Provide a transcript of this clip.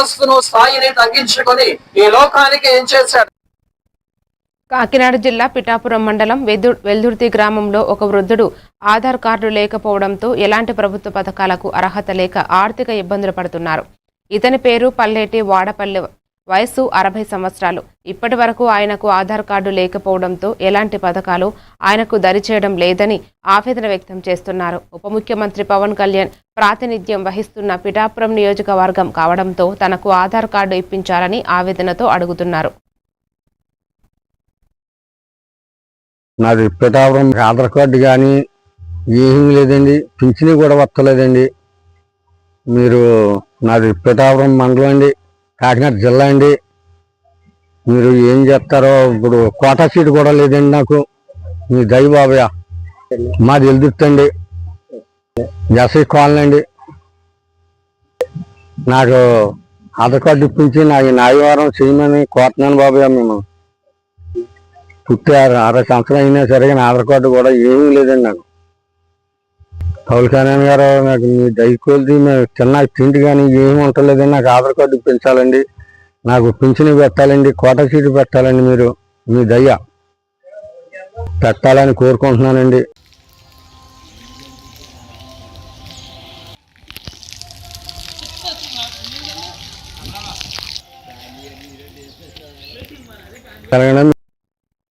అంతస్తును స్థాయిని తగ్గించుకొని ఈ లోకానికి ఏం చేశాడు. కాకినాడ జిల్లా పిఠాపురం మండలం వెల్దుర్తి గ్రామంలో ఒక వృద్ధుడు ఆధార్ కార్డు లేకపోవడంతో ఎలాంటి ప్రభుత్వ పథకాలకు అర్హత లేక ఆర్థిక ఇబ్బందులు పడుతున్నారు. ఇతని పేరు పల్లేటి వాడపల్లి, వయస్సు 60 సంవత్సరాలు. ఇప్పటి వరకు ఆయనకు ఆధార్ కార్డు లేకపోవడంతో ఎలాంటి పథకాలు ఆయనకు దరిచేయడం లేదని ఆవేదన వ్యక్తం చేస్తున్నారు. ఉప ముఖ్యమంత్రి పవన్ కళ్యాణ్ ప్రాతినిధ్యం వహిస్తున్న పిఠాపురం నియోజకవర్గం కావడంతో తనకు ఆధార్ కార్డు ఇప్పించాలని ఆవేదనతో అడుగుతున్నారు. నాది పిఠాపురం, ఆధార్ కార్డు కానీ ఏమీ లేదండి, పింఛని కూడా వస్తలేదండి. మీరు నాది పిఠాపురం మండలం అండి, కాకినాడ జిల్లా అండి. మీరు ఏం చేస్తారో. ఇప్పుడు కోటా సీటు కూడా లేదండి నాకు. మీ దయ బాబయ్య. మాది వెల్దుర్తండి, ఎస్ఐ కాలనీ అండి. నాకు ఆధార్ కార్డు ఇప్పించి నాకు న్యాయవారం చేయమని కోరుతున్నాను బాబయ్య. మేము పుట్టి 60 సంవత్సరం అయినా సరే కానీ ఆధార్ కార్డు కూడా ఏమీ లేదండి నాకు. పవన్ కళ్యాణ్ గారు నాకు మీ దయకొలిది చిన్న తిండి కానీ ఏమీ ఉండలేదండి. నాకు ఆధార్ కార్డు ఇప్పించాలండి, నాకు పింఛను పెట్టాలండి, కోటా సీటు పెట్టాలండి. మీరు మీ దయ పెట్టాలని కోరుకుంటున్నానండి. తెలంగాణ